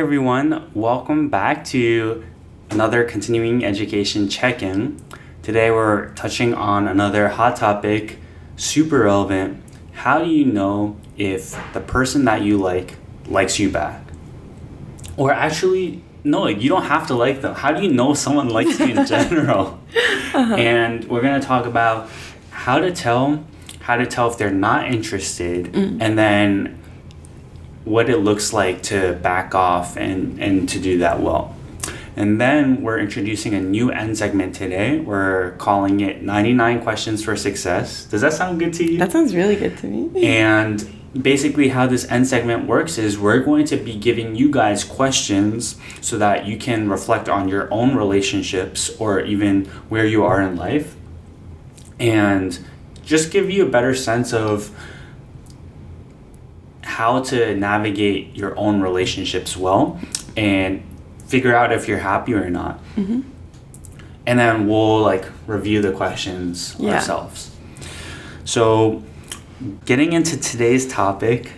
everyone. Welcome back to another continuing education check-in. Today we're touching on another hot topic, super relevant. How do you know if the person that you like likes you back? Or actually, no, you don't have to like them. How do you know someone likes you in general? And we're going to talk about how to tell if they're not interested, and then what it looks like to back off and to do that well. And then we're introducing a new end segment today. We're calling it 99 Questions for Success. Does that sound good to you? That sounds really good to me. And basically how this end segment works is we're going to be giving you guys questions so that you can reflect on your own relationships or even where you are in life and just give you a better sense of how to navigate your own relationships well and figure out if you're happy or not. And then we'll review the questions ourselves. So getting into today's topic,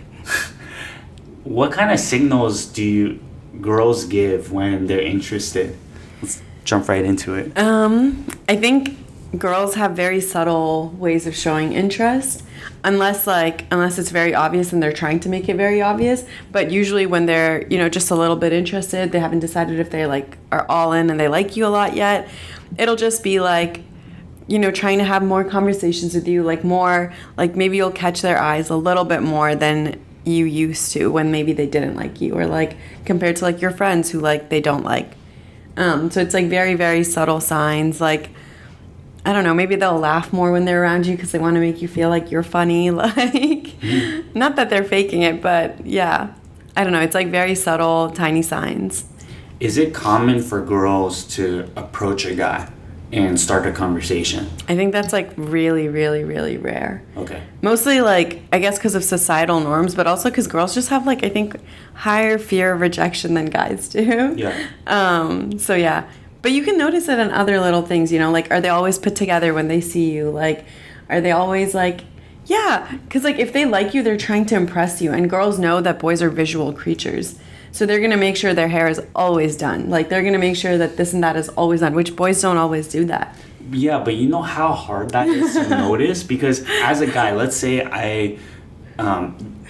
what kind of signals do girls give when they're interested? Let's jump right into it. I think girls have very subtle ways of showing interest. Unless it's very obvious and they're trying to make it very obvious. But usually when they're, just a little bit interested, they haven't decided if they are all in and they like you a lot yet. It'll just be trying to have more conversations with you, maybe you'll catch their eyes a little bit more than you used to when maybe they didn't like you, or compared to your friends who they don't like. So it's very, very subtle signs. I don't know, maybe they'll laugh more when they're around you because they want to make you feel like you're funny. Not that they're faking it, but yeah. I don't know, it's very subtle, tiny signs. Is it common for girls to approach a guy and start a conversation? I think that's really, really, really rare. Okay. Mostly I guess because of societal norms, but also because girls just have I think higher fear of rejection than guys do. Yeah. So yeah. But you can notice it in other little things, are they always put together when they see you? Are they always yeah, because if they like you, they're trying to impress you. And girls know that boys are visual creatures. So they're going to make sure their hair is always done. They're going to make sure that this and that is always done, which boys don't always do that. Yeah, but you know how hard that is to notice? Because as a guy, let's say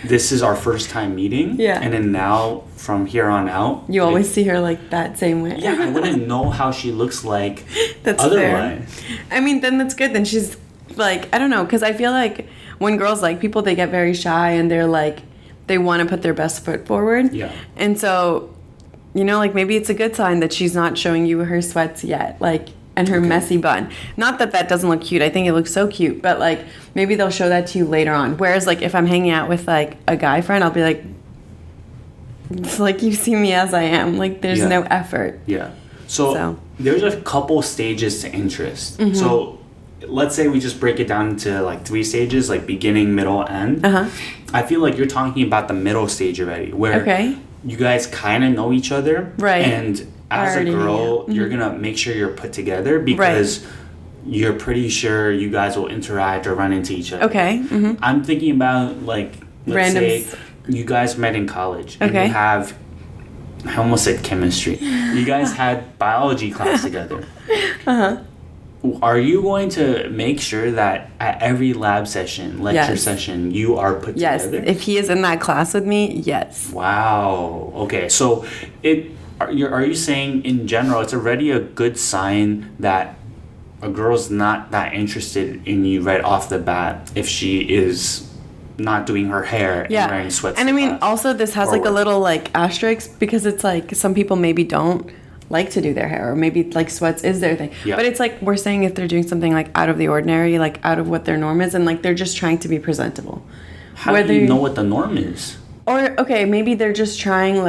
this is our first time meeting. Yeah. And then now, from here on out... You always see her that same way. Yeah, I wouldn't know how she looks like that's otherwise. Fair. I mean, then that's good. Then she's I don't know, because I feel when girls like people, they get very shy and they're they want to put their best foot forward. Yeah. And so, maybe it's a good sign that she's not showing you her sweats yet, and her messy bun. Not that doesn't look cute. I think it looks so cute. But, maybe they'll show that to you later on. Whereas, if I'm hanging out with, a guy friend, I'll be it's you see me as I am. There's no effort. Yeah. So, there's a couple stages to interest. Mm-hmm. So, let's say we just break it down into, 3 stages, beginning, middle, end. Uh-huh. I feel you're talking about the middle stage already, where you guys kind of know each other. Right. And as a girl, you're going to make sure you're put together because you're pretty sure you guys will interact or run into each other. Okay. Mm-hmm. I'm thinking about, let's say you guys met in college and you have, I almost said chemistry. You guys had biology class together. Uh-huh. Are you going to make sure that at every lab session, lecture session, you are put together? Yes. If he is in that class with me, yes. Wow. Okay. So are you saying in general it's already a good sign that a girl's not that interested in you right off the bat if she is not doing her hair and wearing sweats? And I mean, also this has a little asterisk because it's some people maybe don't like to do their hair, or maybe sweats is their thing. Yeah. But it's we're saying if they're doing something out of the ordinary, out of what their norm is, and they're just trying to be presentable. How do you know what the norm is? Or maybe they're just trying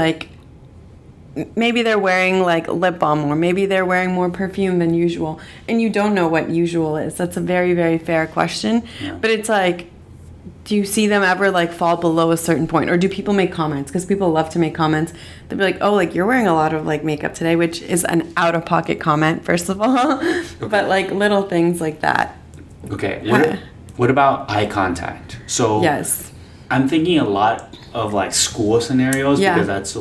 maybe they're wearing lip balm, or maybe they're wearing more perfume than usual, and you don't know what usual is. That's a very, very fair question. Yeah. But it's do you see them ever fall below a certain point, or do people make comments? Because people love to make comments. They'll be oh, you're wearing a lot of makeup today, which is an out of pocket comment, first of all. Okay. But little things like that. Okay. What about eye contact? So yes, I'm thinking a lot of school scenarios because that's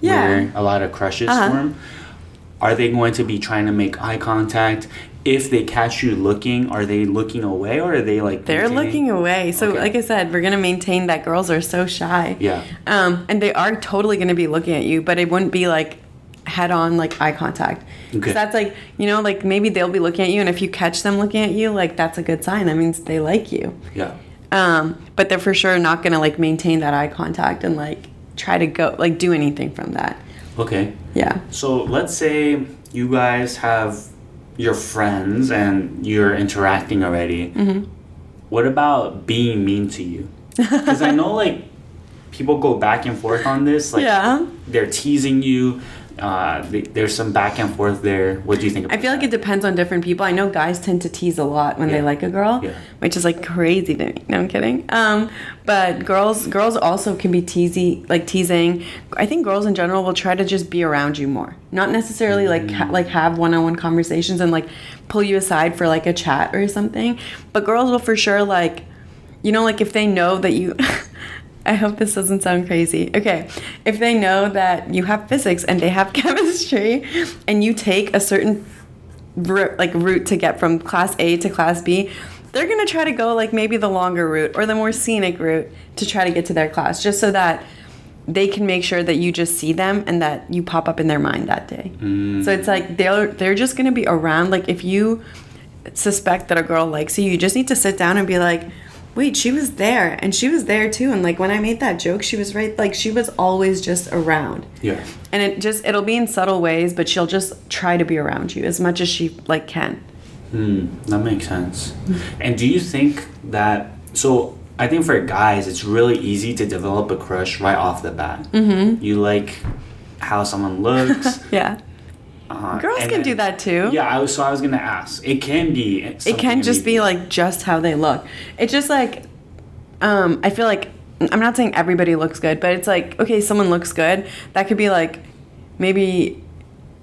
Yeah. where a lot of crushes form. Are they going to be trying to make eye contact? If they catch you looking, are they looking away, or are they like They're maintaining- looking away. So, Okay. like I said, we're gonna maintain that girls are so shy. Yeah. And they are totally gonna be looking at you, but it wouldn't be like head on like eye contact. Okay. Because that's like, you know, like maybe they'll be looking at you, and if you catch them looking at you, like that's a good sign. That means they like you. Yeah. But they're for sure not gonna like maintain that eye contact and like try to go like do anything from that. Okay. Yeah. So let's say you guys have your friends and you're interacting already. Mm-hmm. What about being mean to you? Because I know like people go back and forth on this. Like Yeah. they're teasing you. There's some back and forth there. What do you think about I feel like it depends on different people. I know guys tend to tease a lot when they Yeah. like a girl, Yeah. which is like crazy to me. No, I'm kidding. But girls also can be teasing. I think girls in general will try to just be around you more, not necessarily like have one-on-one conversations and like pull you aside for like a chat or something. But girls will for sure like, you know, like if they know that you. I hope this doesn't sound crazy. Okay, if they know that you have physics and they have chemistry, and you take a certain route to get from class A to class B, they're gonna try to go like maybe the longer route or the more scenic route to try to get to their class, just so that they can make sure that you just see them and that you pop up in their mind that day. So it's like they're just gonna be around. Like if you suspect that a girl likes you, you just need to sit down and be like, wait, she was there and she was there too, and like when I made that joke, she was right. Like she was always just around. Yeah. And it'll be in subtle ways, but she'll just try to be around you as much as she like can. That makes sense. And do you think that, so I think for guys, it's really easy to develop a crush right off the bat. Mm-hmm. You like how someone looks. Yeah. Girls and can then- do that too. Yeah, I was gonna ask. It can be. It can just be like just how they look. It's just like, I feel like, I'm not saying everybody looks good, but it's like, okay, someone looks good. That could be like, maybe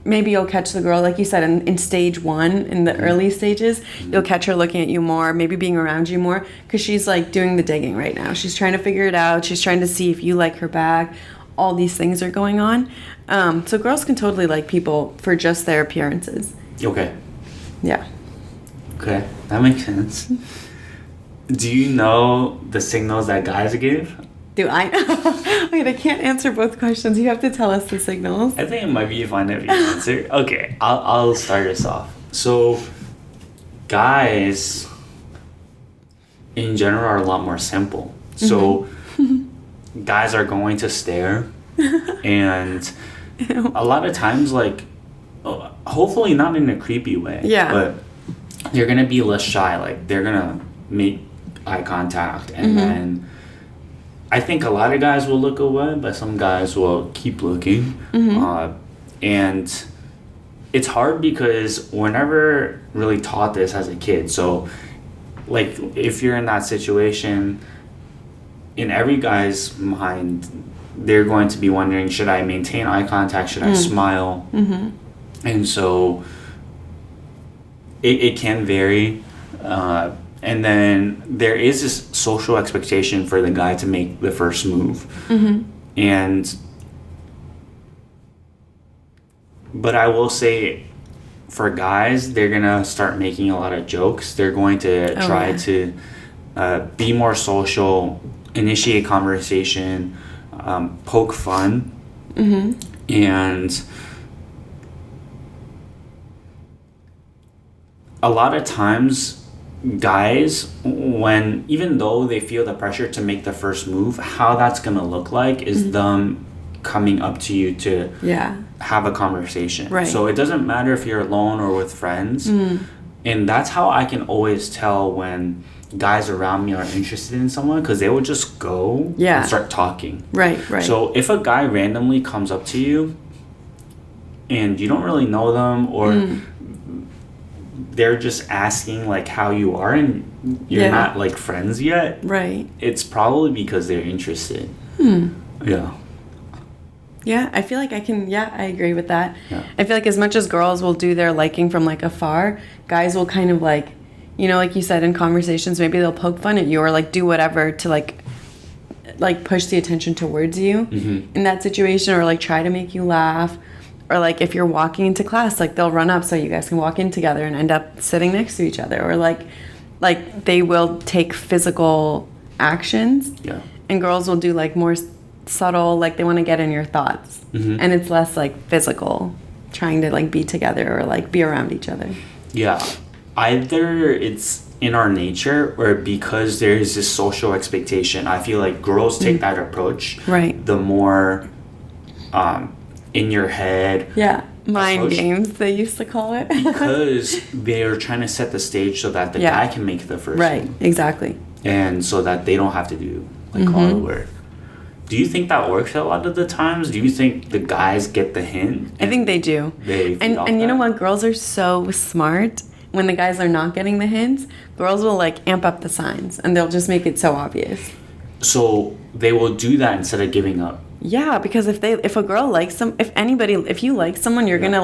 you'll catch the girl, like you said, in stage one, in the early stages, you'll catch her looking at you more, maybe being around you more, because she's like doing the digging right now. She's trying to figure it out. She's trying to see if you like her back. All these things are going on. So girls can totally like people for just their appearances. Okay. Yeah. Okay, that makes sense. Do you know the signals that guys give? Do I? Wait, I can't answer both questions. You have to tell us the signals. I think it might be fun if you answer. Okay, I'll start us off. So, guys, in general, are a lot more simple. So, guys are going to stare, and a lot of times, like, hopefully not in a creepy way. Yeah. But they're gonna be less shy. Like, they're gonna make eye contact, and then I think a lot of guys will look away, but some guys will keep looking. And it's hard because we're never really taught this as a kid. So, like, if you're in that situation, in every guy's mind, they're going to be wondering, should I maintain eye contact? Should I smile? And so it can vary. And then there is this social expectation for the guy to make the first move. But I will say, for guys, they're going to start making a lot of jokes. They're going to try to be more social, initiate conversation, poke fun. And a lot of times, guys, when even though they feel the pressure to make the first move, how that's going to look like is them coming up to you to have a conversation. Right. So it doesn't matter if you're alone or with friends. And that's how I can always tell when guys around me are interested in someone, because they will just go and start talking. Right. So if a guy randomly comes up to you and you don't really know them, or they're just asking like how you are and you're not like friends yet, Right. it's probably because they're interested. Yeah, I feel like I agree with that. Yeah. I feel like as much as girls will do their liking from like afar, guys will kind of like, you know, like you said, in conversations, maybe they'll poke fun at you or like do whatever to like like push the attention towards you Mm-hmm. in that situation, or like try to make you laugh, or like if you're walking into class, like they'll run up so you guys can walk in together and end up sitting next to each other, or like they will take physical actions. Yeah. And girls will do like more subtle, like they want to get in your thoughts, and it's less like physical, trying to like be together or like be around each other. Yeah. Either it's in our nature, or because there is this social expectation. I feel like girls take that approach. Right. The more in your head. Yeah. Mind approach. games, they used to call it. Because they're trying to set the stage so that the Yeah. guy can make the first Right. move. Exactly. And so that they don't have to do like all the work. Do you think that works a lot of the times? Do you think the guys get the hint? I think they do. They feed off And you know that? what? Girls are so smart. When the guys are not getting the hints, girls will like amp up the signs and they'll just make it so obvious. So they will do that instead of giving up. Yeah, because if a girl likes if you like someone, you're gonna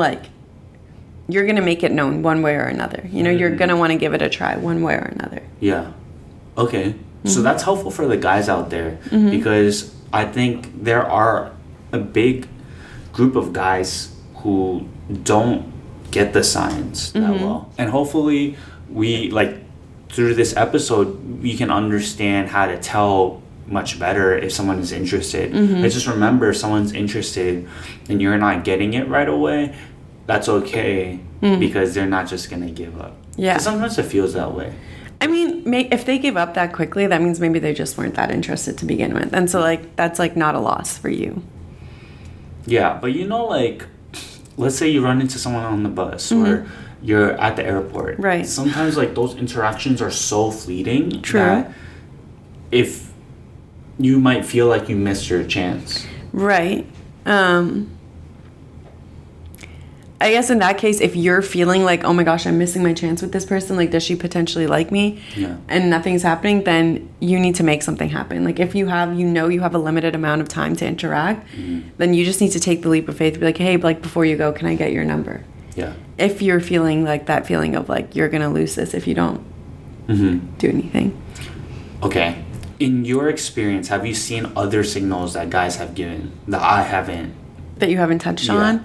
make it known one way or another. You know, you're gonna want to give it a try one way or another. Yeah. Okay. So that's helpful for the guys out there, because I think there are a big group of guys who don't get the signs that well. And hopefully we through this episode we can understand how to tell much better if someone is interested. But just remember, if someone's interested and you're not getting it right away, that's okay, because they're not just gonna give up. Yeah. 'Cause sometimes it feels that way. I mean, if they give up that quickly, that means maybe they just weren't that interested to begin with, and so like that's like not a loss for you. Yeah, but let's say you run into someone on the bus or you're at the airport. Right. Sometimes those interactions are so fleeting True. that if you might feel like you missed your chance. Right. I guess in that case, if you're feeling like, oh my gosh, I'm missing my chance with this person, like, does she potentially like me? Yeah. And nothing's happening, then you need to make something happen. Like, if you have a limited amount of time to interact, then you just need to take the leap of faith. Be like, hey, like, before you go, can I get your number? Yeah. If you're feeling like that feeling of like, you're going to lose this if you don't do anything. Okay. In your experience, have you seen other signals that guys have given that I haven't? That you haven't touched Yeah. on?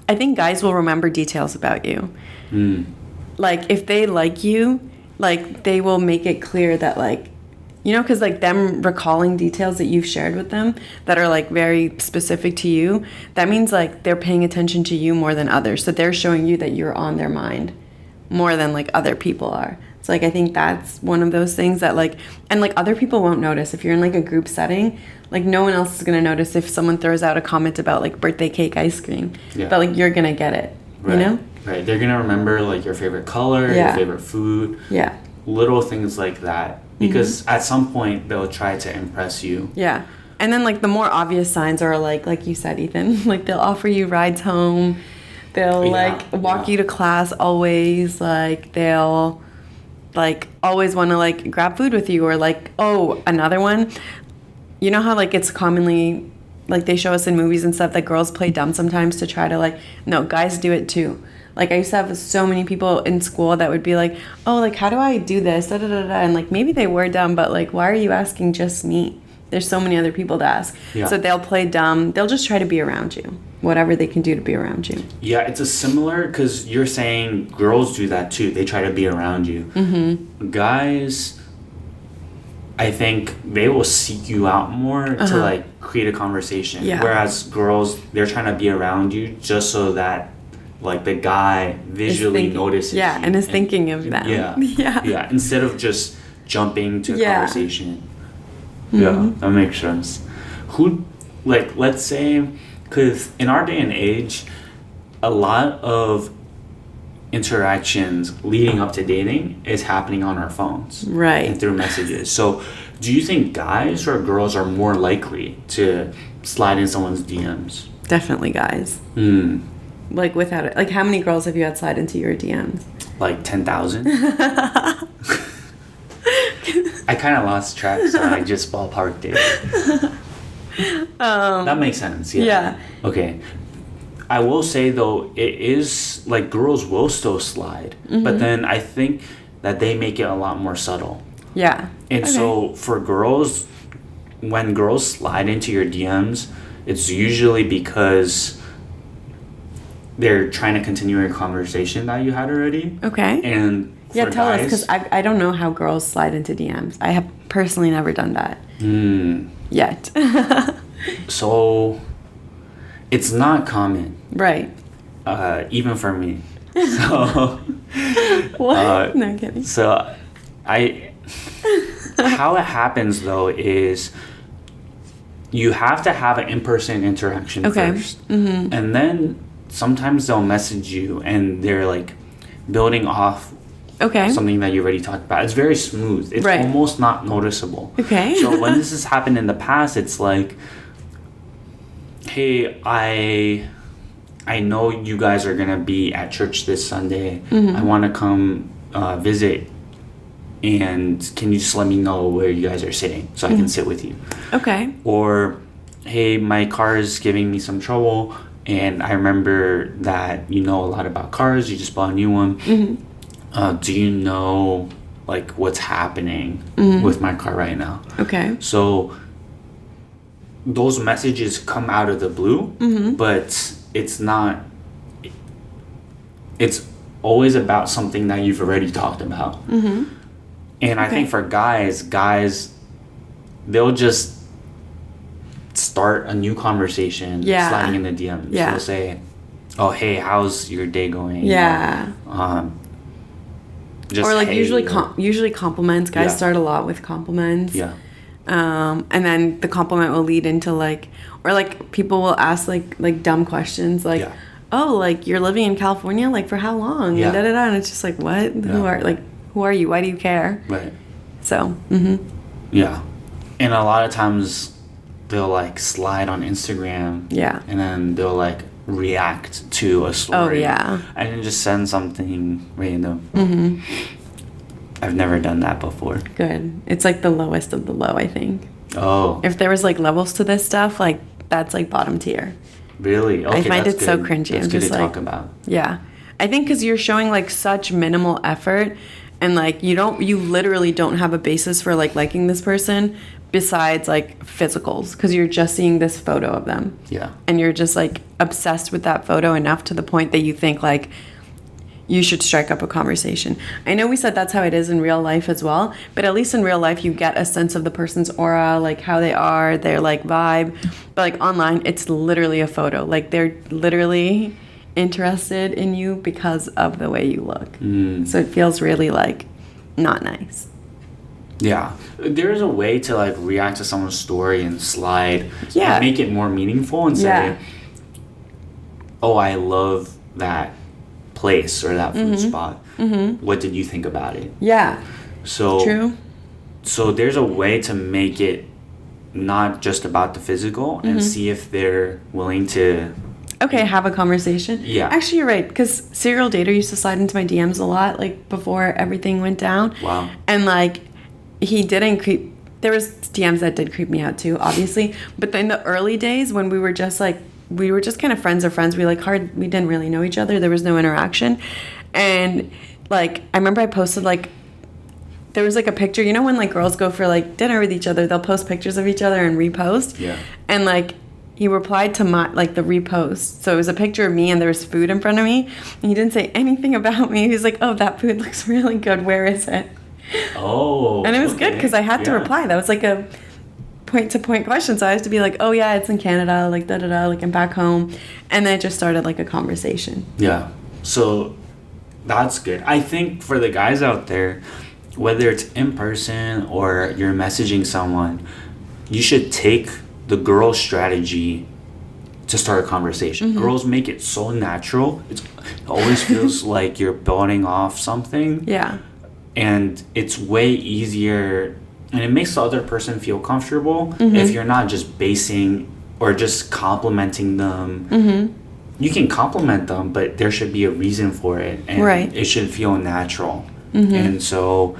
I think guys will remember details about you. Like, if they like you, like, they will make it clear that, like, you know, because, like, them recalling details that you've shared with them that are, like, very specific to you, that means, like, they're paying attention to you more than others. So they're showing you that you're on their mind more than, like, other people are. So, like, I think that's one of those things that, like, and, like, other people won't notice. If you're in, like, a group setting, like, no one else is going to notice if someone throws out a comment about, like, birthday cake ice cream. Yeah. But, like, you're going to get it, Right. you know? Right. They're going to remember, like, your favorite color, your Yeah. favorite food, Yeah. little things like that. Because at some point, they'll try to impress you. Yeah. And then, like, the more obvious signs are, like you said, Ethan, like, they'll offer you rides home. They'll, Yeah, like, walk yeah. you to class always. Like, they'll, like, always want to, like, grab food with you. Or, like, oh, another one. You know how, like, it's commonly, like, they show us in movies and stuff that girls play dumb sometimes to try to, like, no, guys do it too. Like, I used to have so many people in school that would be like, oh, like, how do I do this? Da, da, da, da. And, like, maybe they were dumb, but, like, why are you asking just me? There's so many other people to ask. Yeah. So they'll play dumb. They'll just try to be around you. Whatever they can do to be around you. Yeah, it's a similar, because you're saying girls do that too. They try to be around you. Guys, I think they will seek you out more to, like, create a conversation. Yeah. Whereas girls, they're trying to be around you just so that, like, the guy visually notices Yeah, you. and is thinking of them. Yeah. Yeah. Yeah, instead of just jumping to a Yeah. conversation. Yeah, that makes sense. Let's say, because in our day and age, a lot of interactions leading up to dating is happening on our phones. Right. And through messages. So, do you think guys or girls are more likely to slide in someone's DMs? Definitely guys. Like, without it. Like, how many girls have you had slide into your DMs? Like 10,000? I kind of lost track, so I just ballparked it. That makes sense, yeah. Yeah. Okay. I will say, though, it is, like, girls will still slide. But then I think that they make it a lot more subtle. Yeah. And Okay. so for girls, when girls slide into your DMs, it's usually because they're trying to continue a conversation that you had already. Okay. And for Yeah, tell us, guys, because I don't know how girls slide into DMs. I have personally never done that yet. so it's not common, Right. even for me. So, What? No, I'm kidding. so how it happens though is you have to have an in-person interaction Okay. first, and then sometimes they'll message you and they're like building off Okay. something that you already talked about. It's very smooth. It's Right. almost not noticeable. Okay. So when this has happened in the past, it's like, hey, I know you guys are gonna be at church this Sunday. I want to come visit, and can you just let me know where you guys are sitting so I can sit with you? Okay. Or, hey, my car is giving me some trouble, and I remember that you know a lot about cars. You just bought a new one. Do you know like what's happening with my car right now? Okay. So those messages come out of the blue, but it's not. It's always about something that you've already talked about. And I think for guys, they'll just start a new conversation Yeah. sliding in the DMs. Yeah. They'll say, "Oh, hey, how's your day going?" Yeah. Just, Or like "Hey," usually compliments. Guys Yeah. start a lot with compliments. yeah. And then the compliment will lead into like, or like people will ask like dumb questions like, Yeah. oh, like you're living in California, like for how long? Yeah. And da da da. And it's just like, what? Yeah. Who are you? Why do you care? Right. So, Yeah. And a lot of times they'll like slide on Instagram. Yeah. And then they'll like react to a story. Oh, yeah. And then just send something random. I've never done that before. good. It's like the lowest of the low, I think. Oh, If there was like levels to this stuff, like that's like bottom tier. really? Okay, find that's it so good. cringy. That's I'm good just to like- talk about. Yeah. I think because you're showing like such minimal effort and like you literally don't have a basis for like liking this person besides like physicals because you're just seeing this photo of them Yeah. and you're just like obsessed with that photo enough to the point that you think like you should strike up a conversation. I know we said that's how it is in real life as well, but at least in real life you get a sense of the person's aura, like how they are, their like vibe. But like online, it's literally a photo. Like they're literally interested in you because of the way you look. So it feels really like not nice. Yeah. There's a way to like react to someone's story and slide Yeah. and make it more meaningful and say, Yeah. oh, I love that place or that food spot. What did you think about it? Yeah. So True. So there's a way to make it not just about the physical and see if they're willing to. Okay, have a conversation. Yeah. Actually, you're right. Because Serial Dater used to slide into my DMs a lot, like before everything went down. Wow. And like, he didn't creep. There was DMs that did creep me out too, obviously. But in the early days when we were just kind of friends of friends. We we didn't really know each other. There was no interaction. And like, I remember I posted like, there was like a picture, you know, when like girls go for like dinner with each other, they'll post pictures of each other and repost. Yeah. And like, he replied to my like the repost. So it was a picture of me and there was food in front of me. And he didn't say anything about me. He was like, oh, that food looks really good. Where is it? Oh. And it was good okay. because I had to Yeah. reply. That was like a point to point question. So I had to be like, oh yeah, it's in Canada, like da da da, like I'm back home. And then it just started like a conversation. Yeah. So that's good. I think for the guys out there, whether it's in person or you're messaging someone, you should take the girl strategy to start a conversation. Girls make it so natural. It always feels like you're building off something. Yeah. And it's way easier and it makes the other person feel comfortable if you're not just basing or just complimenting them. You can compliment them, but there should be a reason for it and Right. it should feel natural. And so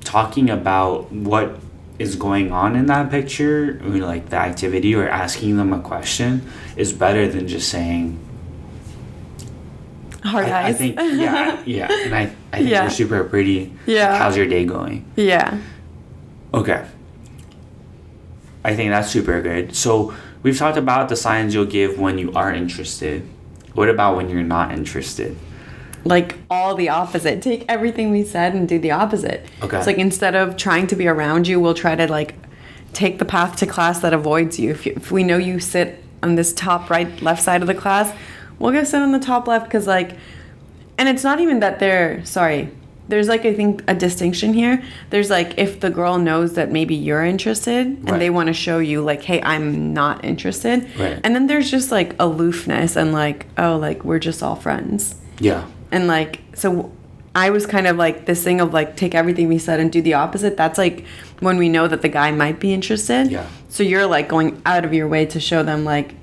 talking about what is going on in that picture or like the activity or asking them a question is better than just saying, Hard I eyes. think, yeah. And I think Yeah. you're super pretty. Yeah. How's your day going? Yeah. Okay. I think that's super good. So we've talked about the signs you'll give when you are interested. What about when you're not interested? Like all the opposite. Take everything we said and do the opposite. Okay. It's like instead of trying to be around you, we'll try to like take the path to class that avoids you. If we know you sit on this top right, left side of the class, we'll go sit on the top left because like, and it's not even that there's like, I think a distinction here. There's like, if the girl knows that maybe you're interested and Right. they want to show you like, hey, I'm not interested. Right. And then there's just like aloofness and like, oh, like we're just all friends. Yeah. And like, so I was kind of like this thing of like, take everything we said and do the opposite. That's like when we know that the guy might be interested. Yeah. So you're like going out of your way to show them like,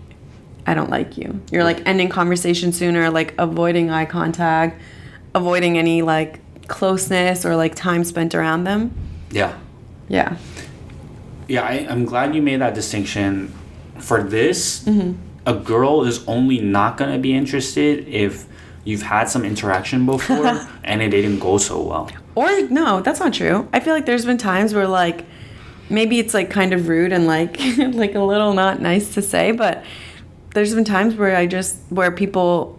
I don't like you. You're like ending conversation sooner, like avoiding eye contact, avoiding any like closeness or like time spent around them. Yeah. Yeah. Yeah, I'm glad you made that distinction. For this, Mm-hmm. a girl is only not going to be interested if you've had some interaction before and it didn't go so well. Or no, that's not true. I feel like there's been times where like maybe it's like kind of rude and like like a little not nice to say, but there's been times where people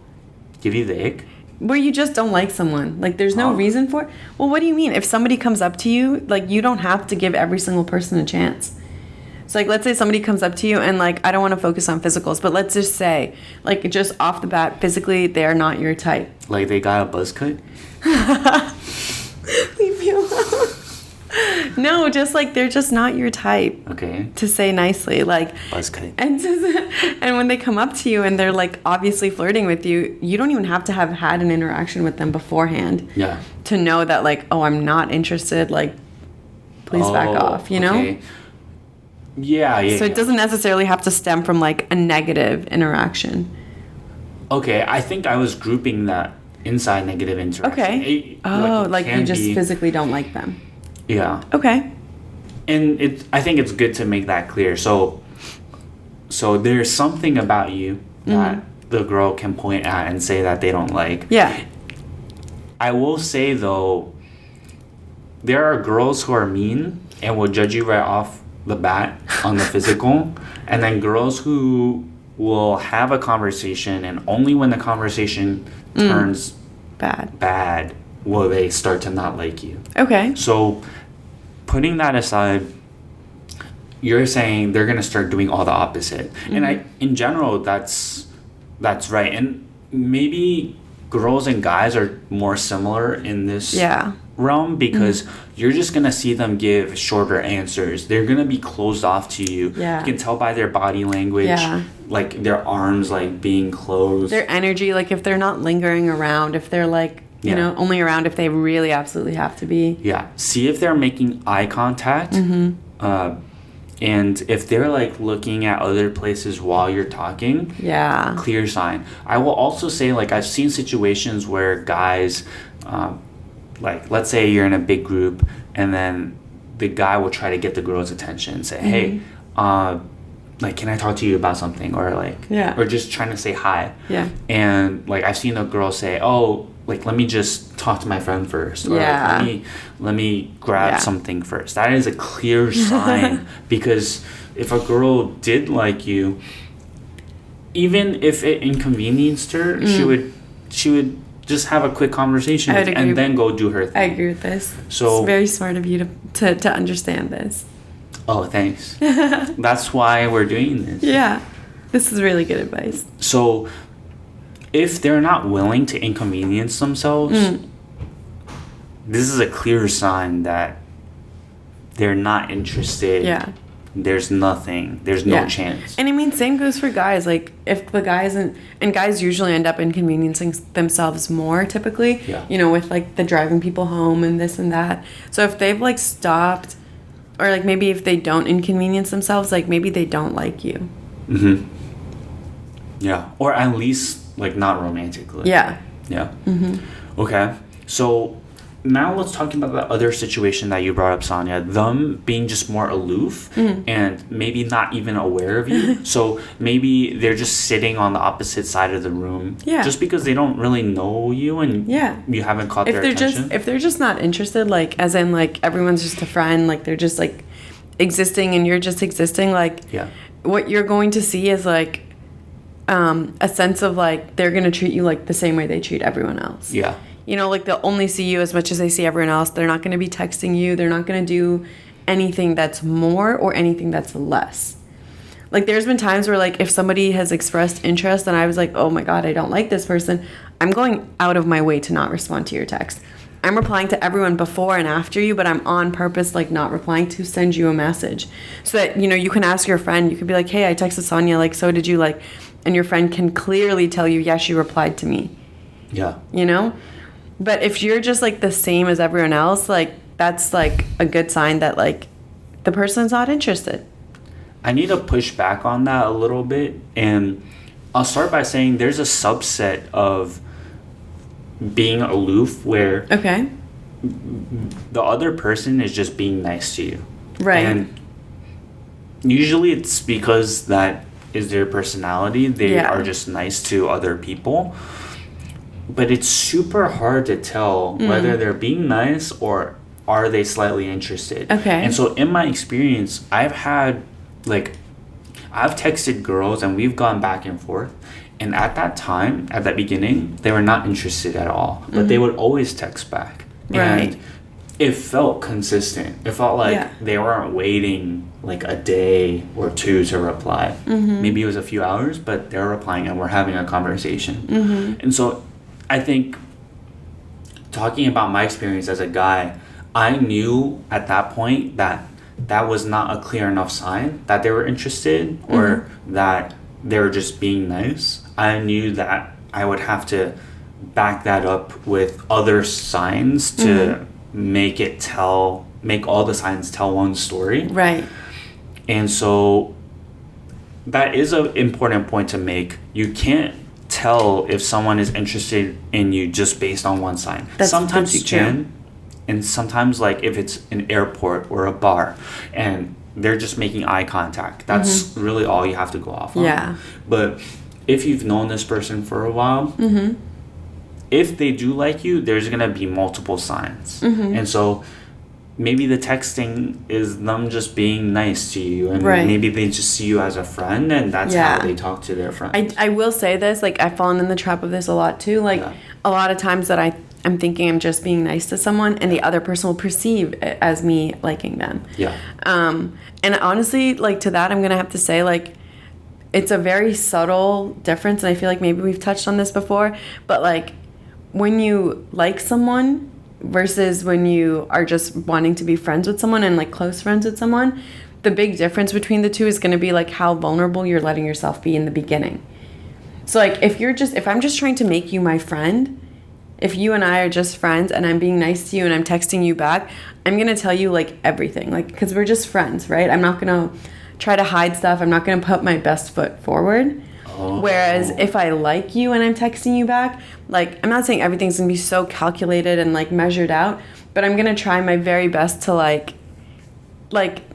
Give you the ick? where you just don't like someone. Like there's no Oh. reason for it. Well, what do you mean? If somebody comes up to you, like you don't have to give every single person a chance. So like let's say somebody comes up to you and like I don't want to focus on physicals, but let's just say like just off the bat physically they're not your type. Like they got a buzz cut? Leave me alone. No, just like they're just not your type, Okay. to say nicely. Like Buzz cut. and when they come up to you and they're like obviously flirting with you, you don't even have to have had an interaction with them beforehand Yeah. to know that like, oh, I'm not interested, like please back Oh, off, you know? okay. Yeah. So it doesn't necessarily have to stem from like a negative interaction. Okay, I think I was grouping that inside negative interaction. Okay. It, Oh, it like you can just be- physically don't like them. Yeah. Okay. And I think it's good to make that clear. So there's something about you that the girl can point at and say that they don't like. Yeah. I will say though, there are girls who are mean and will judge you right off the bat on the physical, and then girls who will have a conversation and only when the conversation turns Bad. bad will they start to not like you. Okay. So, putting that aside, you're saying they're gonna start doing all the opposite, and in general, that's right. And maybe girls and guys are more similar in this Yeah. realm because you're just gonna see them give shorter answers. They're gonna be closed off to you. Yeah. You can tell by their body language, Yeah. like their arms like being closed. Their energy, like if they're not lingering around, if they're like, you Yeah. know, only around if they really absolutely have to be. Yeah. See if they're making eye contact. And if they're like looking at other places while you're talking, Yeah. clear sign. I will also say, like, I've seen situations where guys, like, let's say you're in a big group and then the guy will try to get the girl's attention and say, hey, like, can I talk to you about something? Or like, Yeah. or just trying to say hi. Yeah. And like I've seen a girl say, "Oh, like let me just talk to my friend first, or Yeah. like, let me grab Yeah. something first." That is a clear sign because if a girl did like you, even if it inconvenienced her, she would just have a quick conversation I would agree. and then go do her thing. I agree with this. So- it's very smart of you to understand this. Oh, thanks. That's why we're doing this. Yeah. This is really good advice. So, if they're not willing to inconvenience themselves, this is a clear sign that they're not interested. Yeah. There's nothing. There's no Yeah. chance. And I mean, same goes for guys. Like, if the guys and guys usually end up inconveniencing themselves more typically, Yeah. you know, with like the driving people home and this and that. So if they've like stopped, or like maybe if they don't inconvenience themselves, like maybe they don't like you. Mm-hmm. Yeah. Or at least, like, not romantically. Yeah. Yeah. Okay. So, now let's talk about the other situation that you brought up, Sonia. Them being just more aloof and maybe not even aware of you. So maybe they're just sitting on the opposite side of the room. Yeah. Just because they don't really know you and you haven't caught their attention. If they're just not interested, like as in like everyone's just a friend, like they're just like existing and you're just existing, like what you're going to see is like a sense of like they're gonna treat you like the same way they treat everyone else. Yeah. You know, like they'll only see you as much as they see everyone else. They're not going to be texting you. They're not going to do anything that's more or anything that's less. Like there's been times where like if somebody has expressed interest and I was like, oh my God, I don't like this person, I'm going out of my way to not respond to your text. I'm replying to everyone before and after you, but I'm on purpose like not replying to send you a message so that, you know, you can ask your friend, you could be like, hey, I texted Sonia, like, so did you, like, and your friend can clearly tell you, yes, you replied to me. Yeah. You know? But if you're just like the same as everyone else, like that's like a good sign that like the person's not interested. I need to push back on that a little bit, and I'll start by saying there's a subset of being aloof where the other person is just being nice to you. Right. And usually it's because that is their personality. They are just nice to other people. But it's super hard to tell whether they're being nice or are they slightly interested. Okay. And so in my experience, I've texted girls and we've gone back and forth. And at that time, at that beginning, they were not interested at all. But they would always text back. Right. And it felt consistent. It felt like they weren't waiting like a day or two to reply. Maybe it was a few hours, but they're replying and we're having a conversation. And so I think talking about my experience as a guy, I knew at that point that that was not a clear enough sign that they were interested or that they were just being nice. I knew that I would have to back that up with other signs to make all the signs tell one story. Right. And so that is an important point to make. You can't tell if someone is interested in you just based on one sign. Sometimes you can, and sometimes like if it's an airport or a bar and they're just making eye contact, that's really all you have to go off on. Yeah. But if you've known this person for a while, if they do like you, there's gonna be multiple signs. And so maybe the texting is them just being nice to you, and maybe they just see you as a friend, and that's how they talk to their friends. I will say this, like I've fallen in the trap of this a lot too. Like a lot of times that I'm thinking I'm just being nice to someone, and the other person will perceive it as me liking them. Yeah. And honestly, like to that, I'm gonna have to say like it's a very subtle difference, and I feel like maybe we've touched on this before, but like when you like someone versus when you are just wanting to be friends with someone and like close friends with someone, the big difference between the two is going to be like how vulnerable you're letting yourself be in the beginning. So like if I'm just trying to make you my friend, if you and I are just friends and I'm being nice to you and I'm texting you back, I'm going to tell you like everything, like because we're just friends, right? I'm not going to try to hide stuff. I'm not going to put my best foot forward. Whereas if I like you and I'm texting you back, like I'm not saying everything's gonna be so calculated and like measured out, but I'm gonna try my very best to like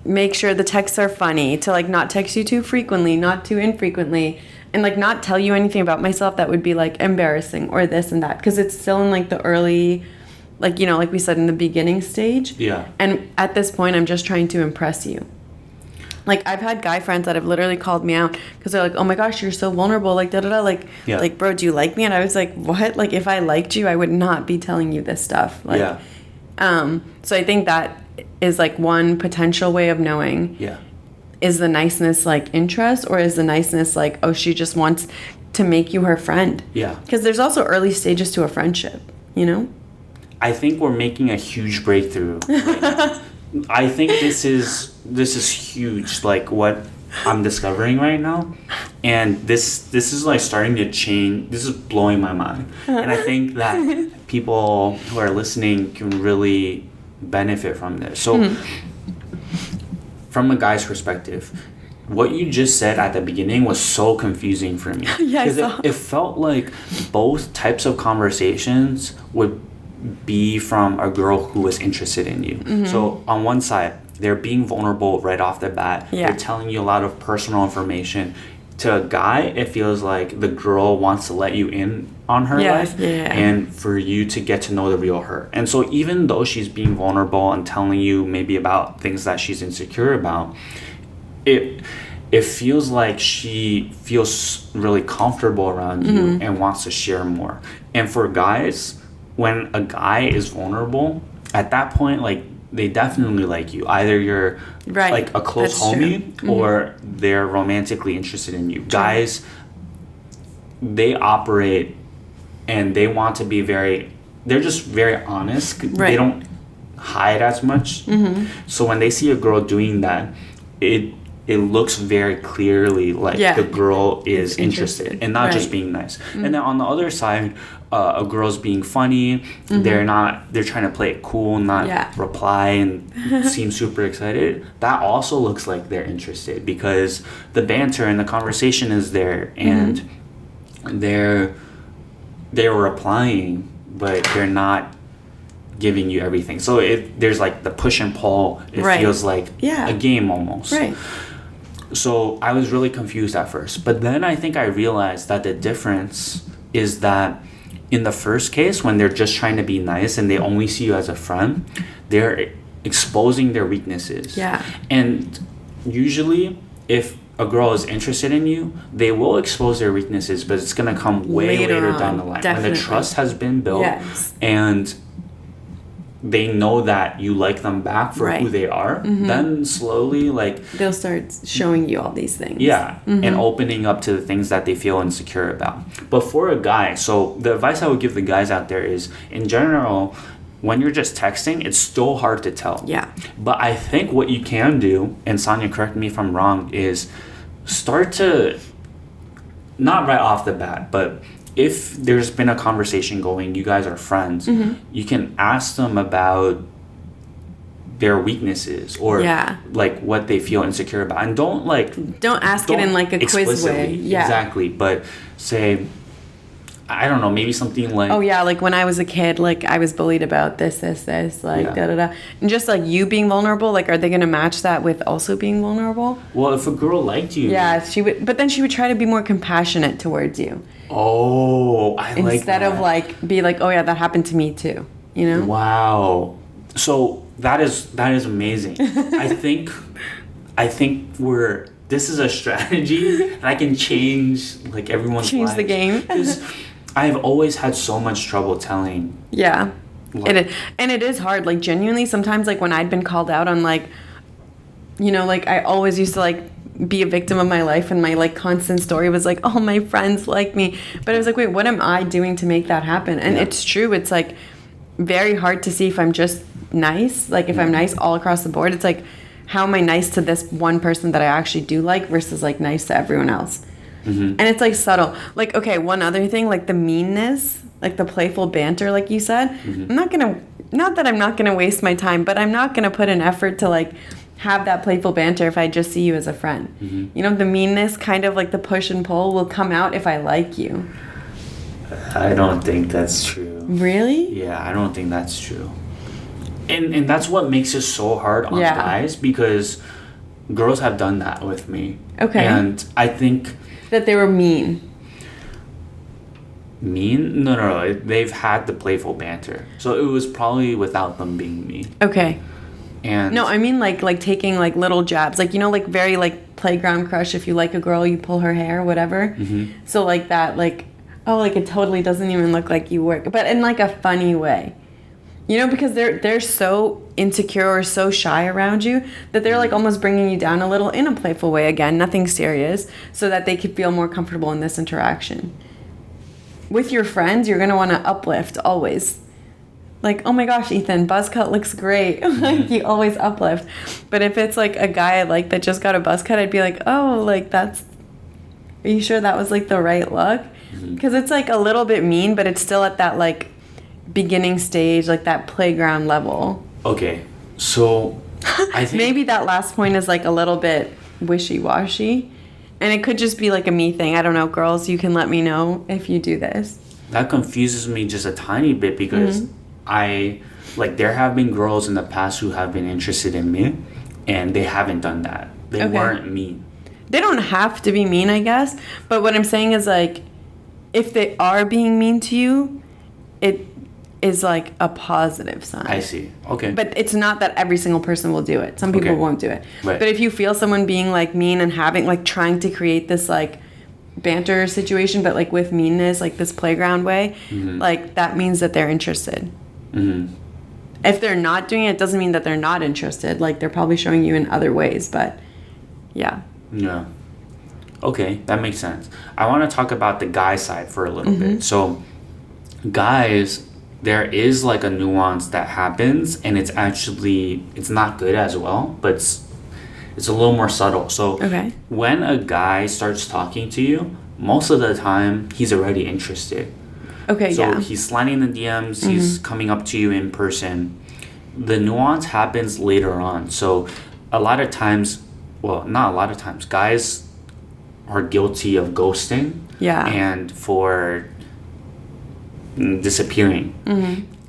make sure the texts are funny, to like not text you too frequently, not too infrequently, and like not tell you anything about myself that would be like embarrassing or this and that, because it's still in like the early, like, you know, like we said, in the beginning stage. Yeah. And at this point, I'm just trying to impress you. Like, I've had guy friends that have literally called me out because they're like, oh my gosh, you're so vulnerable, like, da-da-da, like, like, bro, do you like me? And I was like, what? Like, if I liked you, I would not be telling you this stuff. Like, so I think that is, like, one potential way of knowing. Yeah. Is the niceness, like, interest, or is the niceness, like, oh, she just wants to make you her friend? Yeah. Because there's also early stages to a friendship, you know? I think we're making a huge breakthrough right now. I think this is huge, like what I'm discovering right now, and this is like starting to change. This is blowing my mind, and I think that people who are listening can really benefit from this. So, from a guy's perspective, what you just said at the beginning was so confusing for me. Yeah, because it felt like both types of conversations would be from a girl who was interested in you. So on one side, they're being vulnerable right off the bat. Yeah. They're telling you a lot of personal information. To a guy, it feels like the girl wants to let you in on her life and for you to get to know the real her. And so even though she's being vulnerable and telling you maybe about things that she's insecure about, it feels like she feels really comfortable around you and wants to share more. And for guys, when a guy is vulnerable, at that point, like, they definitely like you. Either you're like a close homie or they're romantically interested in you. Guys, they operate and they want to be they're just very honest. They don't hide as much. So when they see a girl doing that, it looks very clearly like the girl is interested and not just being nice. And then on the other side, a girl's being funny. They're trying to play it cool, not reply and seem super excited. That also looks like they're interested because the banter and the conversation is there, and they're replying, but they're not giving you everything. So there's like the push and pull. It feels like a game almost. So I was really confused at first. But then I think I realized that the difference is that in the first case, when they're just trying to be nice and they only see you as a friend, they're exposing their weaknesses. And usually, if a girl is interested in you, they will expose their weaknesses, but it's going to come way later down the line. When the trust has been built and they know that you like them back for who they are, then slowly, like, they'll start showing you all these things. And opening up to the things that they feel insecure about. But for a guy, so the advice I would give the guys out there is, in general, when you're just texting, it's still hard to tell. But I think what you can do, and Sonia, correct me if I'm wrong, is start to, not right off the bat, but if there's been a conversation going, you guys are friends, you can ask them about their weaknesses or like what they feel insecure about. And don't ask it in like a quiz way. Exactly. But say, I don't know, maybe something like, oh yeah, like when I was a kid, like I was bullied about this, like da-da-da. And just like you being vulnerable, like are they going to match that with also being vulnerable? Well, if a girl liked you. Yeah, she would, but then she would try to be more compassionate towards you. Oh, I like that. Instead of like, be like, oh yeah, that happened to me too, you know? Wow. So that is amazing. I think this is a strategy that I can change like everyone's lives. Change the game. Because I've always had so much trouble telling. Yeah. It is hard. Like genuinely, sometimes like when I'd been called out on like, you know, like I always used to like be a victim of my life, and my like constant story was like, oh, my friends like me. But I was like, wait, what am I doing to make that happen? And it's true. It's like very hard to see if I'm just nice. Like if I'm nice all across the board, it's like, how am I nice to this one person that I actually do like versus like nice to everyone else? And it's like subtle. Like, okay, one other thing, like the meanness, like the playful banter, like you said, not that I'm not gonna waste my time, but I'm not gonna put an effort to like have that playful banter if I just see you as a friend. You know, the meanness, kind of like the push and pull, will come out if I like you. I don't think that's true. Really? Yeah, I don't think that's true. And that's what makes it so hard on guys, because girls have done that with me. Okay. And I think that they were mean. Mean? No. They've had the playful banter. So it was probably without them being mean. Okay. And no, I mean like taking like little jabs, like, you know, like very like playground crush. If you like a girl, you pull her hair, whatever. So like that, like, oh, like it totally doesn't even look like you work, but in like a funny way. You know, because they're so insecure or so shy around you that they're like almost bringing you down a little in a playful way. Again, nothing serious, so that they could feel more comfortable in this interaction. With your friends, you're going to want to uplift always. Like, oh my gosh, Ethan, buzz cut looks great. Like, you always uplift. But if it's like a guy I like that just got a buzz cut, I'd be like, oh, like are you sure that was like the right look? Because it's like a little bit mean, but it's still at that like beginning stage, like that playground level. Okay, so I think maybe that last point is like a little bit wishy-washy, and it could just be like a me thing. I don't know, girls, you can let me know if you do this. That confuses me just a tiny bit, because there have been girls in the past who have been interested in me, and they haven't done that. They Okay. weren't mean. They don't have to be mean, I guess. But what I'm saying is, like, if they are being mean to you, it is like a positive sign. I see. Okay. But it's not that every single person will do it. Some people Okay. won't do it. Right. But if you feel someone being like mean and having like trying to create this like banter situation, but like with meanness, like this playground way, like that means that they're interested. Mm-hmm. If they're not doing it, it doesn't mean that they're not interested. Like they're probably showing you in other ways, but yeah. Yeah. Okay, that makes sense. I want to talk about the guy side for a little bit. So, guys, there is like a nuance that happens, and it's not good as well, but it's a little more subtle. So, Okay. when a guy starts talking to you, most of the time he's already interested. Okay, So yeah. he's sliding the DMs, he's coming up to you in person. The nuance happens later on. So a lot of times, well, not a lot of times, guys are guilty of ghosting Yeah. and for disappearing.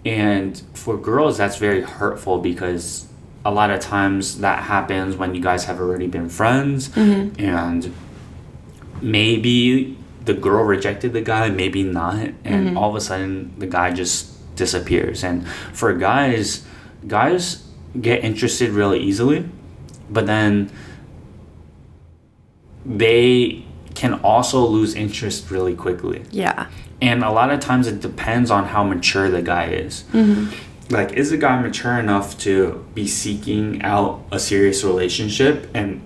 And for girls, that's very hurtful because a lot of times that happens when you guys have already been friends and maybe the girl rejected the guy, maybe not, and all of a sudden the guy just disappears. And for guys get interested really easily, but then they can also lose interest really quickly. Yeah. And a lot of times it depends on how mature the guy is. Like, is the guy mature enough to be seeking out a serious relationship and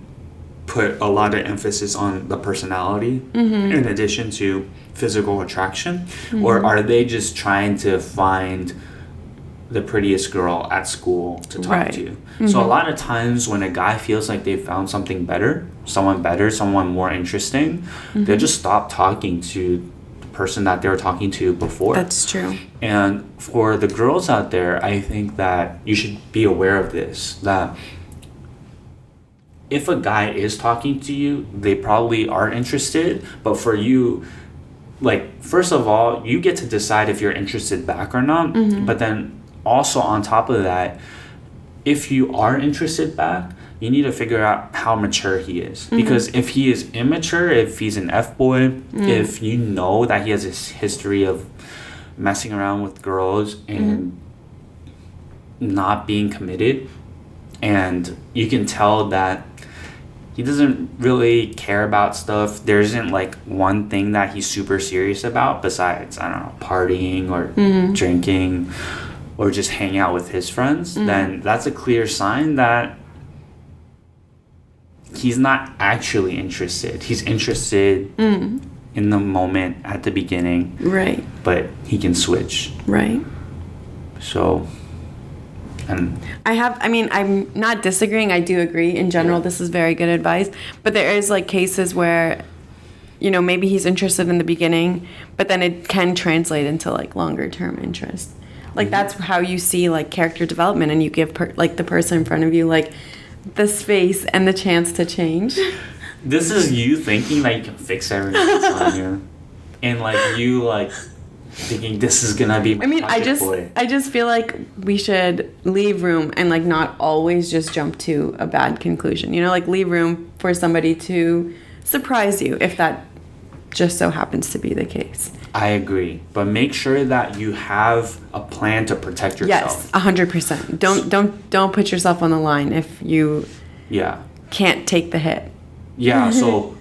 put a lot of emphasis on the personality in addition to physical attraction? Or are they just trying to find the prettiest girl at school to talk Right. to? So a lot of times when a guy feels like they found something better, someone more interesting, they'll just stop talking to the person that they were talking to before. That's true. And for the girls out there, I think that you should be aware of this, that if a guy is talking to you, they probably are interested. But for you, like, first of all, you get to decide if you're interested back or not. But then also on top of that, if you are interested back, you need to figure out how mature he is. Because if he is immature, if he's an F-boy, if you know that he has this history of messing around with girls and not being committed, and you can tell that he doesn't really care about stuff. There isn't like one thing that he's super serious about besides, I don't know, partying or drinking or just hanging out with his friends, then that's a clear sign that he's not actually interested. He's interested in the moment at the beginning, Right. but he can switch. Right. So, and I'm not disagreeing. I do agree. In general, Yeah. this is very good advice. But there is like cases where, maybe he's interested in the beginning, but then it can translate into like longer term interest. Like that's how you see like character development, and you give the person in front of you like the space and the chance to change. this is you thinking that you can fix everything on you, and like you like thinking this is gonna be. I just feel like we should leave room and like not always just jump to a bad conclusion. Like leave room for somebody to surprise you if that just so happens to be the case. I agree, but make sure that you have a plan to protect yourself. Yes, 100%. Don't put yourself on the line if you Yeah. can't take the hit. Yeah. So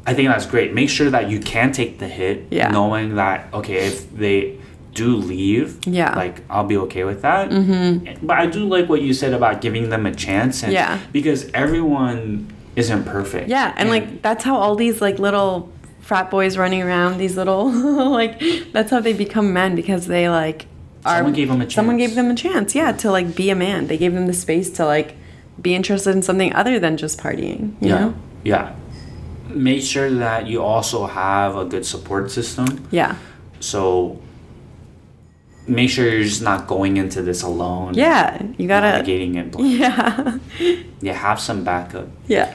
I think that's great. Make sure that you can take the hit, Yeah. knowing that, okay, if they do leave, Yeah. like I'll be okay with that. But I do like what you said about giving them a chance, and Yeah. because everyone isn't perfect. Yeah, and like that's how all these like little frat boys running around, these little like that's how they become men, because they like Someone gave them a chance. Someone gave them a chance, yeah, to like be a man. They gave them the space to like be interested in something other than just partying, you know? Yeah. Make sure that you also have a good support system. Yeah. So make sure you're just not going into this alone. Yeah, you gotta navigating it blind. Yeah. Yeah, have some backup. Yeah.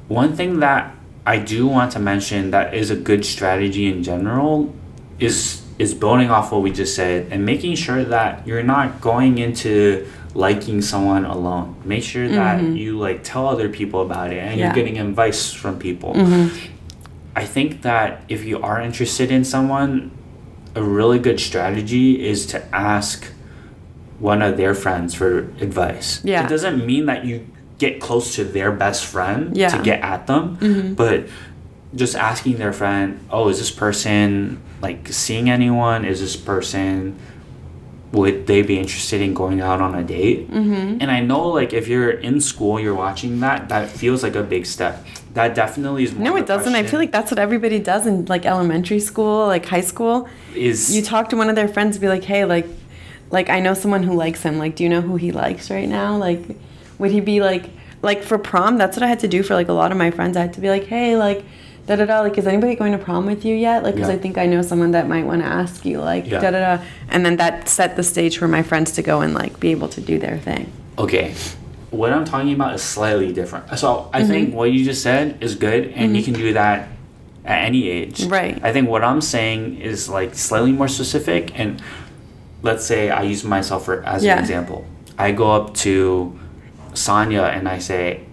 One thing that I do want to mention that is a good strategy in general is is building off what we just said and making sure that you're not going into liking someone alone. Make sure that you like tell other people about it and you're getting advice from people. I think that if you are interested in someone, a really good strategy is to ask one of their friends for advice. It doesn't mean that you get close to their best friend to get at them, but just asking their friend, oh, is this person like seeing anyone? Is this person, would they be interested in going out on a date? And I know like if you're in school, you're watching that feels like a big step. That definitely is more. No, it doesn't. I feel like that's what everybody does in like elementary school, like high school. Is you talk to one of their friends and be like, hey, like I know someone who likes him. Like, do you know who he likes right now? Like, would he be like for prom? That's what I had to do for like a lot of my friends. I had to be like, hey, like, da da da. Like, is anybody going to prom with you yet? Like, because I think I know someone that might want to ask you. Like, da da da. And then that set the stage for my friends to go and like be able to do their thing. Okay. What I'm talking about is slightly different. So I think what you just said is good, and you can do that at any age. Right. I think what I'm saying is like slightly more specific, and let's say I use myself as an example. I go up to Sonia and I say,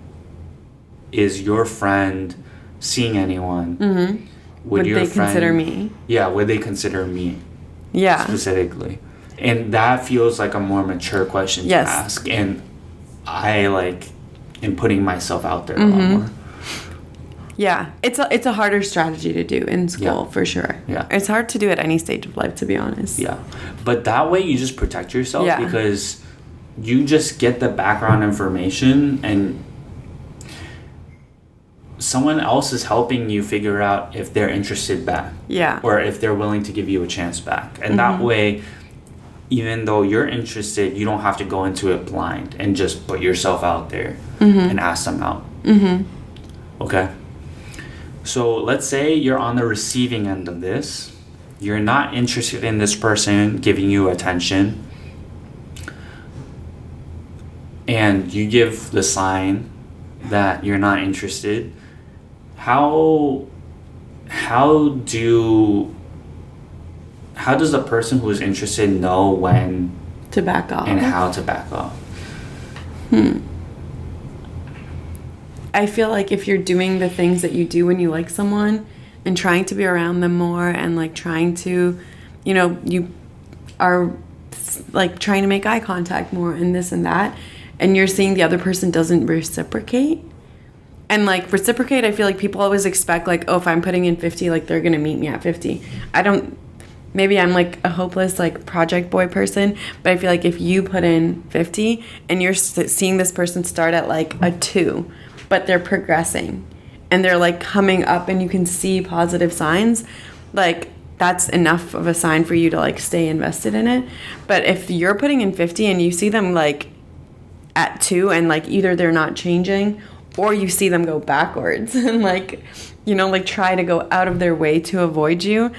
is your friend seeing anyone? Would they consider me? Yeah, would they consider me? Yeah. Specifically. And that feels like a more mature question to ask. And I like am putting myself out there a lot more. Yeah, it's a harder strategy to do in school for sure. Yeah, it's hard to do at any stage of life, to be honest. Yeah, but that way you just protect yourself because you just get the background information and someone else is helping you figure out if they're interested back. Yeah, or if they're willing to give you a chance back, and that way, even though you're interested, you don't have to go into it blind and just put yourself out there and ask them out. Okay? So let's say you're on the receiving end of this. You're not interested in this person giving you attention. And you give the sign that you're not interested. How does the person who is interested know when to back off and how to back off? I feel like if you're doing the things that you do when you like someone and trying to be around them more and like trying to, you are like trying to make eye contact more and this and that, and you're seeing the other person doesn't reciprocate. And like reciprocate, I feel like people always expect like, oh, if I'm putting in 50, like they're going to meet me at 50. Maybe I'm like a hopeless like project boy person, but I feel like if you put in 50 and you're seeing this person start at like a 2, but they're progressing and they're like coming up and you can see positive signs, like that's enough of a sign for you to like stay invested in it. But if you're putting in 50 and you see them like at 2 and like either they're not changing or you see them go backwards and like, like try to go out of their way to avoid you,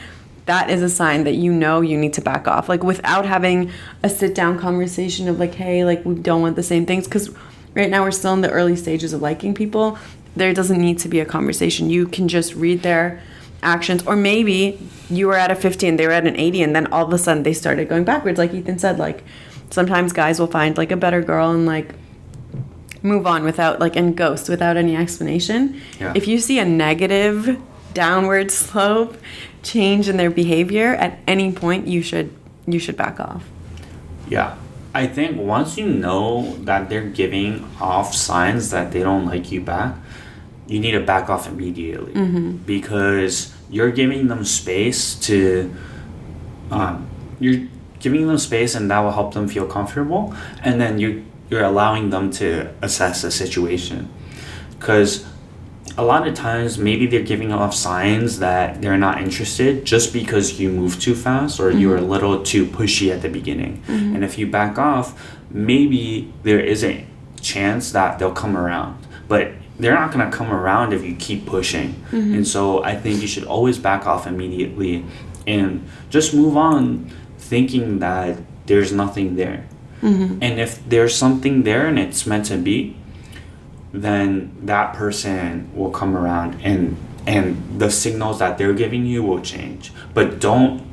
that is a sign that you need to back off. Like without having a sit down conversation of like, hey, like we don't want the same things. Because right now we're still in the early stages of liking people. There doesn't need to be a conversation. You can just read their actions. Or maybe you were at a 50 and they were at an 80 and then all of a sudden they started going backwards. Like Ethan said, like sometimes guys will find like a better girl and like move on without like and ghost without any explanation. Yeah. If you see a negative downward slope change in their behavior at any point, you should back off. Yeah. I think once you know that they're giving off signs that they don't like you back, you need to back off immediately because you're giving them space to you're giving them space and that will help them feel comfortable, and then you're allowing them to assess the situation. Because a lot of times maybe they're giving off signs that they're not interested just because you move too fast or you're a little too pushy at the beginning. And if you back off, maybe there is a chance that they'll come around, but they're not going to come around if you keep pushing. And so I think you should always back off immediately and just move on thinking that there's nothing there. And if there's something there and it's meant to be, then that person will come around and the signals that they're giving you will change. But don't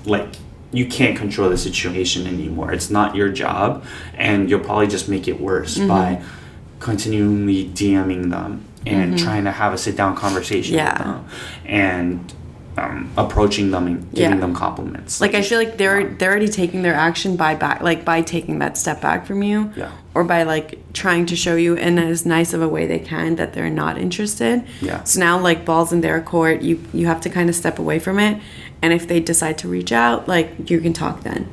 like you can't control the situation anymore. It's not your job, and you'll probably just make it worse by continually DMing them and trying to have a sit down conversation with them, and approaching them and giving them compliments. Like I feel like they're already taking their action by taking that step back from you, or by like trying to show you in as nice of a way they can that they're not interested. So now like ball's in their court. You have to kind of step away from it, and if they decide to reach out, like you can talk then.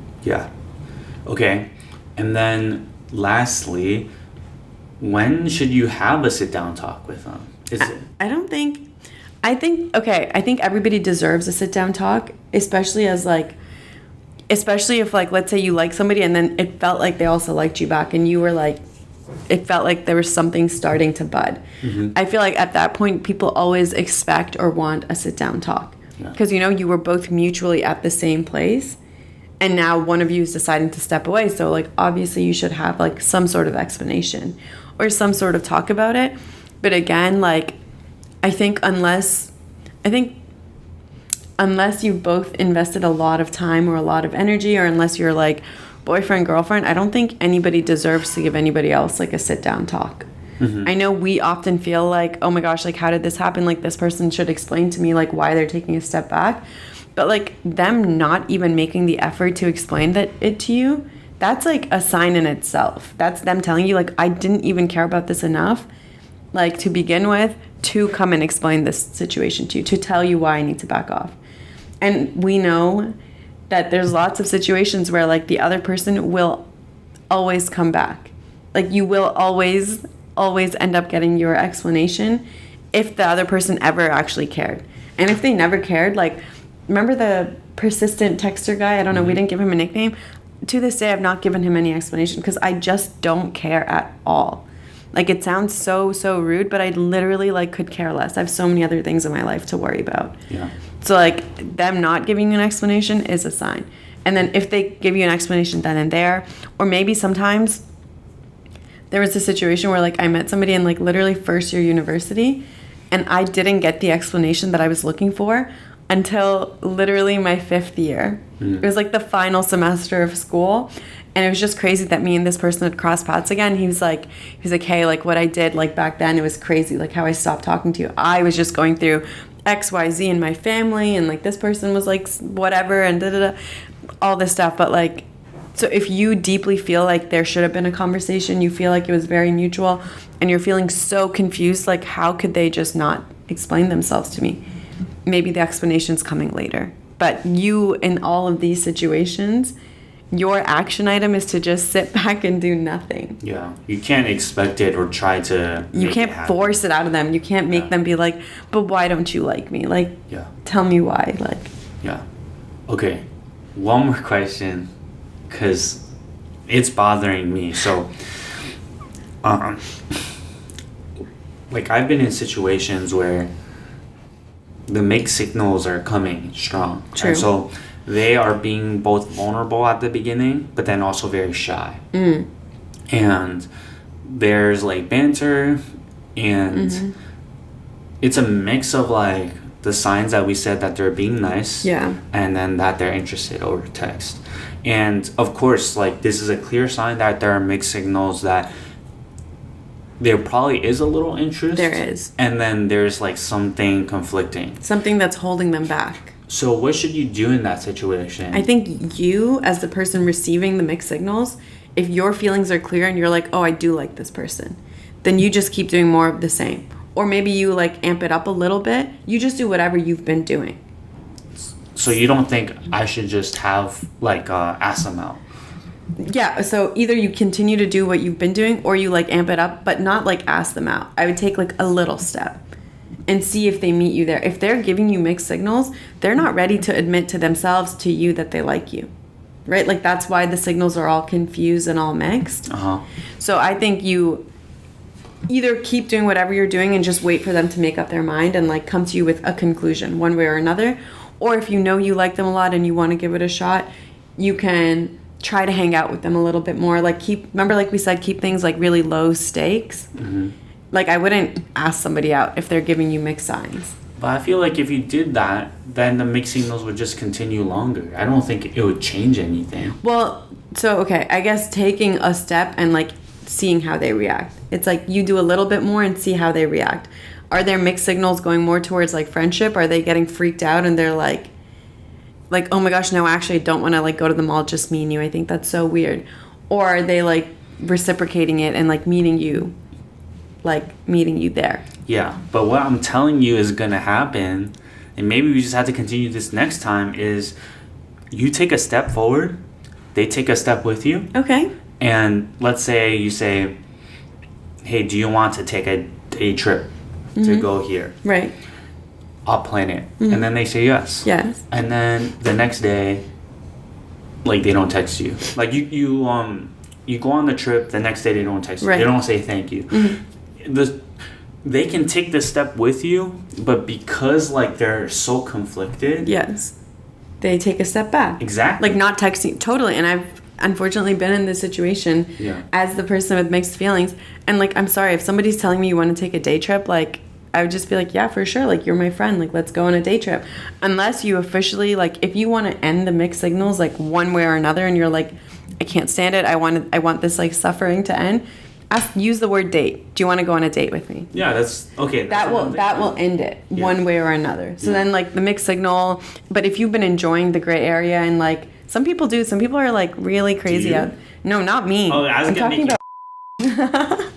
Okay, and then lastly, when should you have a sit down talk with them? I think everybody deserves a sit down talk, especially if like, let's say you like somebody and then it felt like they also liked you back, and you were like, it felt like there was something starting to bud. I feel like at that point people always expect or want a sit down talk, because you were both mutually at the same place, and now one of you is deciding to step away, so like obviously you should have like some sort of explanation or some sort of talk about it. But again, like I think unless you've both invested a lot of time or a lot of energy, or unless you're like boyfriend, girlfriend, I don't think anybody deserves to give anybody else like a sit down talk. I know we often feel like, oh my gosh, like how did this happen? Like this person should explain to me like why they're taking a step back. But like them not even making the effort to explain it to you, that's like a sign in itself. That's them telling you like, I didn't even care about this enough, like to begin with, to come and explain this situation to you, to tell you why I need to back off. And we know that there's lots of situations where like the other person will always come back. Like you will always end up getting your explanation if the other person ever actually cared. And if they never cared, like remember the persistent texter guy? I don't know, we didn't give him a nickname. To this day, I've not given him any explanation because I just don't care at all. Like it sounds so rude, but I literally like could care less. I have so many other things in my life to worry about. So like them not giving you an explanation is a sign. And then if they give you an explanation then and there, or maybe sometimes there was a situation where like I met somebody in like literally first year university, and I didn't get the explanation that I was looking for until literally my 5th year. It was like the final semester of school. And it was just crazy that me and this person had crossed paths again. He was like, hey, like what I did like back then, it was crazy. Like how I stopped talking to you. I was just going through XYZ in my family, and like this person was like whatever and all this stuff. But like, so if you deeply feel like there should have been a conversation, you feel like it was very mutual, and you're feeling so confused, like how could they just not explain themselves to me? Maybe the explanation's coming later. But you, in all of these situations, your action item is to just sit back and do nothing. You can't expect it or try to. You can't force it out of them. You can't make them be like, but why don't you like me? Like, tell me why. Like, Okay, one more question, because it's bothering me. So, like I've been in situations where the mixed signals are coming strong. True. And so they are being both vulnerable at the beginning, but then also very shy. And there's like banter, and it's a mix of like the signs that we said that they're being nice, and then that they're interested over text. And of course, like this is a clear sign that there are mixed signals, that there probably is a little interest. There is. And then there's like something conflicting. Something that's holding them back. So what should you do in that situation? I think you, as the person receiving the mixed signals, if your feelings are clear and you're like, oh, I do like this person, then you just keep doing more of the same. Or maybe you like amp it up a little bit. You just do whatever you've been doing. So you don't think I should just have like ask them out? Yeah, so either you continue to do what you've been doing, or you like amp it up, but not like ask them out. I would take like a little step and see if they meet you there. If they're giving you mixed signals, they're not ready to admit to themselves, to you, that they like you, right? Like that's why the signals are all confused and all mixed. So I think you either keep doing whatever you're doing and just wait for them to make up their mind and like come to you with a conclusion one way or another. Or if you know you like them a lot and you want to give it a shot, you can try to hang out with them a little bit more. Like remember like we said, keep things like really low stakes. Like I wouldn't ask somebody out if they're giving you mixed signs. But I feel like if you did that, then the mixed signals would just continue longer. I don't think it would change anything. Well, so okay, I guess taking a step and like seeing how they react. It's like you do a little bit more and see how they react. Are their mixed signals going more towards like friendship? Are they getting freaked out and they're like, oh my gosh, no, actually I don't want to like go to the mall, just me and you. I think that's so weird. Or are they like reciprocating it and like meeting you there? Yeah, but what I'm telling you is gonna happen, and maybe we just have to continue this next time, is you take a step forward, they take a step with you. Okay. And let's say you say, hey, do you want to take a day trip to go here? Right. I'll plan it. And then they say yes. Yes. And then the next day, like, they don't text you. Like, you go on the trip, the next day they don't text you. Right. They don't say thank you. They can take this step with you, but because, like, they're so conflicted. Yes. They take a step back. Exactly. Like, not texting. Totally. And I've unfortunately been in this situation as the person with mixed feelings. And, like, I'm sorry, if somebody's telling me you want to take a day trip, like, I would just be like, yeah, for sure. Like, you're my friend. Like, let's go on a day trip. Unless you officially, like, if you want to end the mixed signals, like, one way or another, and you're like, I can't stand it. I want this, like, suffering to end. Use the word date. Do you want to go on a date with me? Yeah, that's okay. That will end it one way or another. So then, like, the mixed signal. But if you've been enjoying the gray area, and like some people do, some people are like really crazy out. No, not me. Oh, I'm talking about.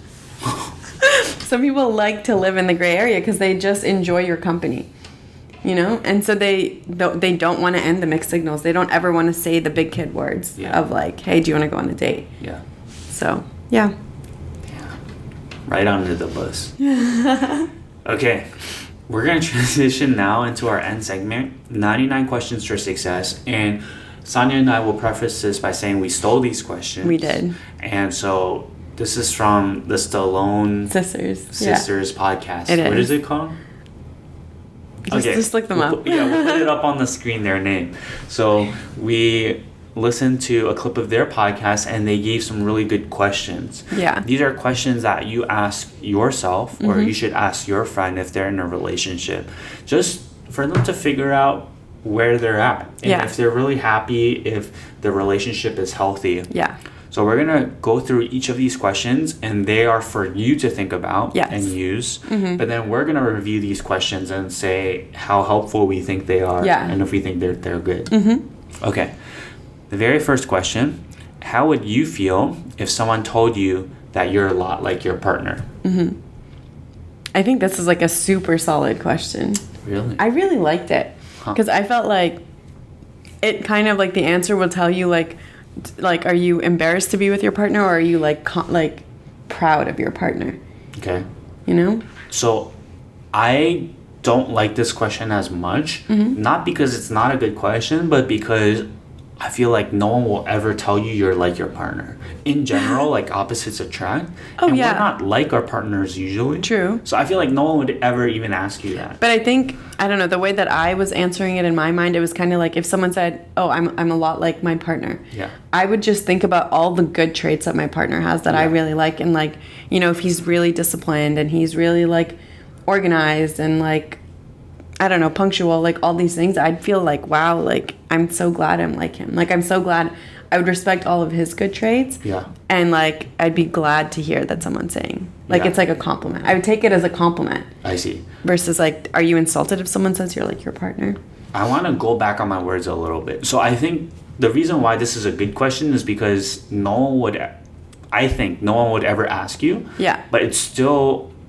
Some people like to live in the gray area because they just enjoy your company, you know, and so they don't want to end the mixed signals. They don't ever want to say the big kid words of like, hey, do you want to go on a date? Yeah. So yeah. Right under the bus. Okay, we're going to transition now into our end segment, 99 questions for success. And Sonia and I will preface this by saying we stole these questions. We did. And so this is from the Stallone Sisters podcast. What is it called? Just look them up. We'll put it up on the screen, their name. So we listened to a clip of their podcast and they gave some really good questions. Yeah. These are questions that you ask yourself or you should ask your friend if they're in a relationship, just for them to figure out where they're at and if they're really happy, if the relationship is healthy. Yeah. So we're going to go through each of these questions and they are for you to think about and use. But then we're going to review these questions and say how helpful we think they are and if we think they're good. Okay. The very first question, how would you feel if someone told you that you're a lot like your partner? I think this is like a super solid question. Really? I really liked it because I felt like it kind of like the answer will tell you like are you embarrassed to be with your partner or are you like proud of your partner? Okay. You know? So I don't like this question as much, not because it's not a good question, but because I feel like no one will ever tell you you're like your partner. In general, like opposites attract. Oh, and yeah. we're not like our partners usually. True. So I feel like no one would ever even ask you that. But I think, I don't know, the way that I was answering it in my mind, it was kind of like if someone said, oh, I'm a lot like my partner. Yeah. I would just think about all the good traits that my partner has that I really like. And like, you know, if he's really disciplined and he's really like organized and like, I don't know, punctual, like all these things, I'd feel like, wow, like I'm so glad I'm like him. Like I'm so glad I would respect all of his good traits. Yeah. And like I'd be glad to hear that someone's saying. Like it's like a compliment. I would take it as a compliment. I see. Versus like, are you insulted if someone says you're like your partner? I want to go back on my words a little bit. So I think the reason why this is a good question is because I think no one would ever ask you. Yeah. But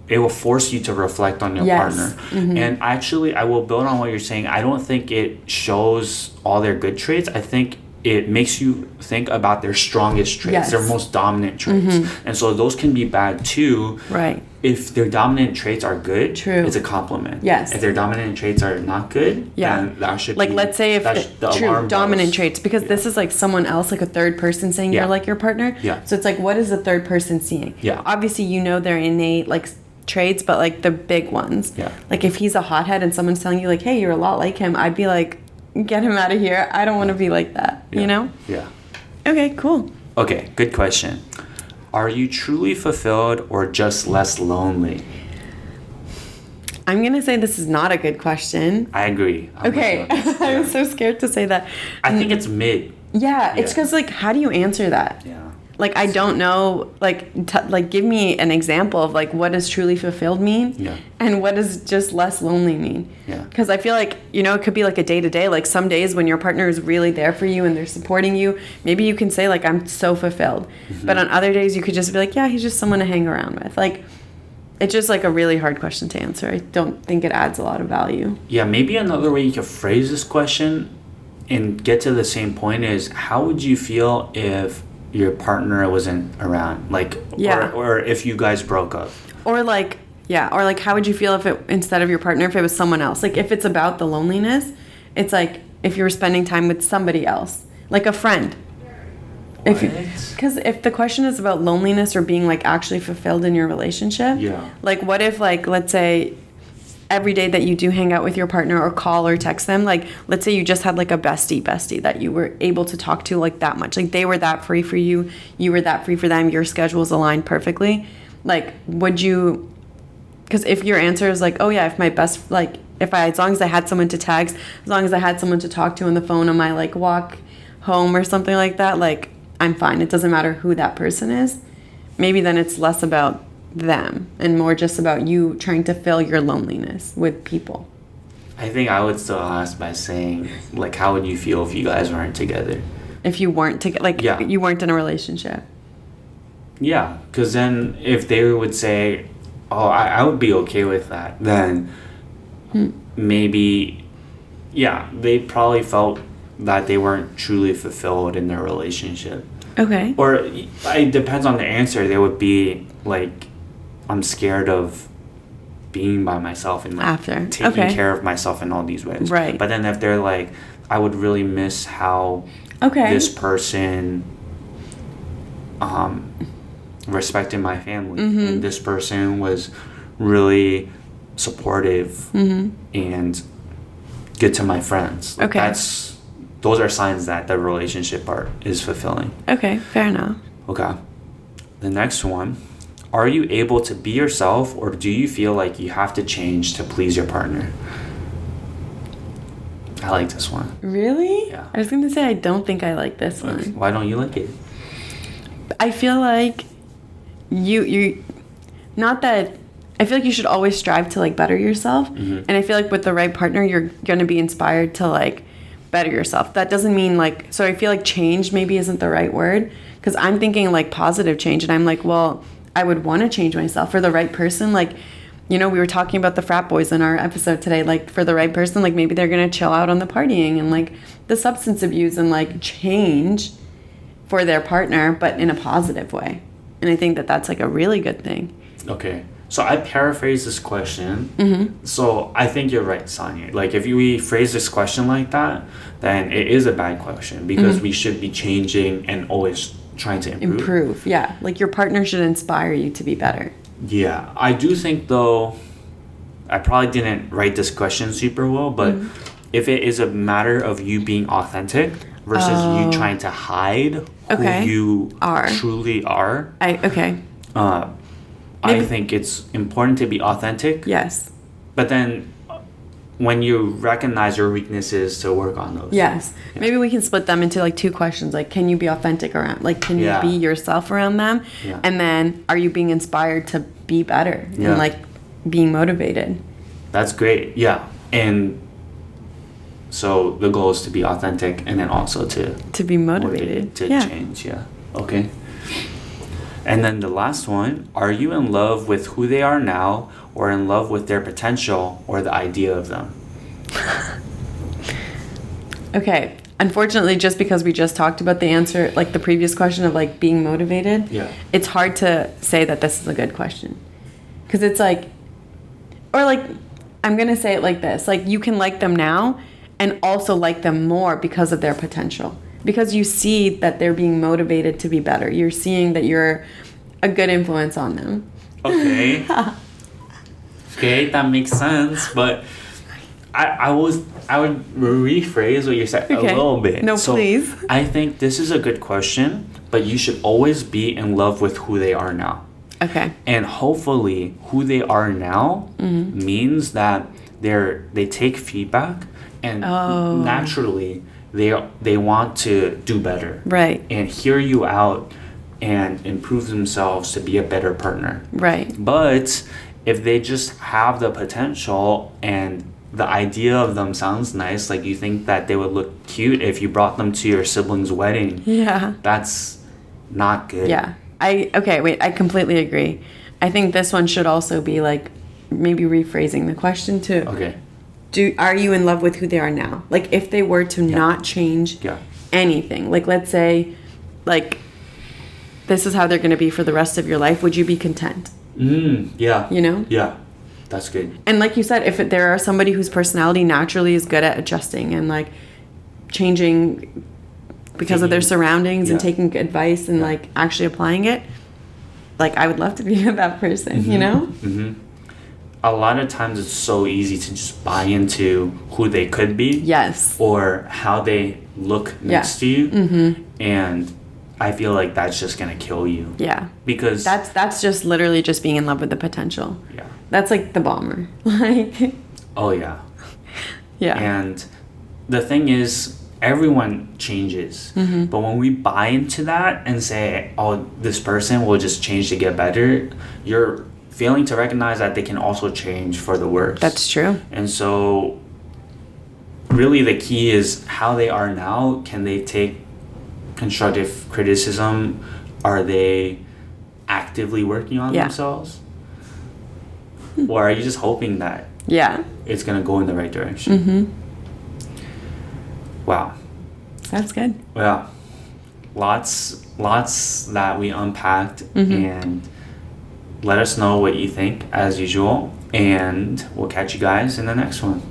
it will force you to reflect on your partner. And actually, I will build on what you're saying. I don't think it shows all their good traits. I think it makes you think about their strongest traits, their most dominant traits. And so those can be bad too. Right. If their dominant traits are good, it's a compliment. Yes. If their dominant traits are not good, then that should like be... let's say if true dominant traits, because this is like someone else, like a third person saying you're like your partner. Yeah. So it's like, what is the third person seeing? Yeah. Obviously, you know their innate like traits, but like the big ones. Yeah. Like if he's a hothead and someone's telling you like, hey, you're a lot like him, I'd be like, get him out of here. I don't want to be like that. You know? Yeah. Okay, cool. Okay, good question. Are you truly fulfilled or just less lonely? I'm gonna say this is not a good question. I agree. I'm with Okay, you on this. I Yeah. was so scared to say that. I think it's mid. Yeah, it's Yeah. because like, how do you answer that? Yeah. Like, I don't know. Like, like, give me an example of like what does truly fulfilled mean, Yeah. and what does just less lonely mean. Yeah. Because I feel like, you know, it could be like a day to day. Like some days when your partner is really there for you and they're supporting you, maybe you can say like, I'm so fulfilled. But on other days, you could just be like, yeah, he's just someone to hang around with. Like, it's just like a really hard question to answer. I don't think it adds a lot of value. Yeah, maybe another way you could phrase this question and get to the same point is, how would you feel if your partner wasn't around? Like, Yeah. or if you guys broke up? Or like, yeah, or like, how would you feel if it, instead of your partner, if it was someone else? Like, if it's about the loneliness, it's like if you were spending time with somebody else, like a friend. If you, What? because if the question is about loneliness or being like actually fulfilled in your relationship, Yeah. like what if like, let's say every day that you do hang out with your partner or call or text them, like let's say you just had like a bestie that you were able to talk to like that much, like they were that free for you, you were that free for them, your schedules aligned perfectly, like would you, because if your answer is like, oh yeah, if my best, like if I, as long as I had someone to text, as long as I had someone to talk to on the phone on my like walk home or something like that, like I'm fine, it doesn't matter who that person is, maybe then it's less about them and more just about you trying to fill your loneliness with people. I think I would still ask by saying, like, how would you feel if you guys weren't together? If you weren't together, like Yeah. you weren't in a relationship. Yeah, because then if they would say, oh, I would be okay with that, then maybe, yeah, they probably felt that they weren't truly fulfilled in their relationship. Okay. Or it depends on the answer. They would be like, I'm scared of being by myself and like After. taking Okay. care of myself in all these ways. Right. But then if they're like, I would really miss how Okay. this person respected my family, Mm-hmm. and this person was really supportive and good to my friends. Like, Okay. those are signs that the relationship part is fulfilling. Okay, fair enough. Okay. The next one, are you able to be yourself, or do you feel like you have to change to please your partner? I like this one. Really? Yeah. I was gonna say I don't think I like this one. Why don't you like it? I feel like you not that I feel like you should always strive to like better yourself, and I feel like with the right partner you're going to be inspired to like better yourself. That doesn't mean like, so I feel like change maybe isn't the right word, because I'm thinking like positive change, and I'm like, well, I would want to change myself for the right person. Like, you know, we were talking about the frat boys in our episode today, like for the right person, like maybe they're going to chill out on the partying and like the substance abuse and like change for their partner, but in a positive way. And I think that that's like a really good thing. Okay. So I paraphrase this question. So I think you're right, Sonia. Like if we phrase this question like that, then it is a bad question, because we should be changing and always trying to improve. Improve, yeah. Like your partner should inspire you to be better. Yeah. I do think though, I probably didn't write this question super well, but if it is a matter of you being authentic versus you trying to hide Okay. who you Are. truly are, Okay. I Maybe- think it's important to be authentic. Yes. But then when you recognize your weaknesses, to work on those. Yes. Maybe we can split them into like two questions. Like, can you be authentic around, like, can Yeah. you be yourself around them? Yeah. And then are you being inspired to be better Yeah. and like being motivated? That's great. Yeah. And so the goal is to be authentic, and then also to Be motivated. to Yeah. change. Yeah. Okay. And then the last one, are you in love with who they are now, or in love with their potential or the idea of them? Okay. Unfortunately, just because we just talked about the answer, like the previous question of like being motivated, Yeah. it's hard to say that this is a good question. Because it's like, or like, I'm going to say it like this. Like, you can like them now and also like them more because of their potential. Because you see that they're being motivated to be better. You're seeing that you're a good influence on them. Okay. Okay, that makes sense. But I would rephrase what you said a Okay. little bit. No, So please. I think this is a good question, but you should always be in love with who they are now. Okay. And hopefully who they are now means that they take feedback and naturally they want to do better. Right. And hear you out and improve themselves to be a better partner. Right. But if they just have the potential and the idea of them sounds nice, like you think that they would look cute if you brought them to your sibling's wedding, Yeah. that's not good. Yeah. I completely agree. I think this one should also be like maybe rephrasing the question to Okay. are you in love with who they are now? Like if they were to not change Yeah. anything, like let's say like this is how they're going to be for the rest of your life, would you be content? Yeah. You know? Yeah. That's good. And like you said, if there are somebody whose personality naturally is good at adjusting and like changing because of their surroundings and Yeah. taking advice and like actually applying it, like I would love to be with that person, you know? A lot of times it's so easy to just buy into who they could be. Yes. Or how they look next to you. And I feel like that's just going to kill you. Yeah. Because That's just literally just being in love with the potential. yeah. That's like the bomber. Like, Oh yeah. yeah. And the thing is, everyone changes. But when we buy into that and say, oh, this person will just change to get better, you're failing to recognize that they can also change for the worse. That's true. And so, really, the key is how they are now. Can they take constructive criticism? Are they actively working on Yeah. themselves? Or are you just hoping that Yeah. it's going to go in the right direction? Wow. That's good. Yeah. Lots that we unpacked, and let us know what you think as usual, and we'll catch you guys in the next one.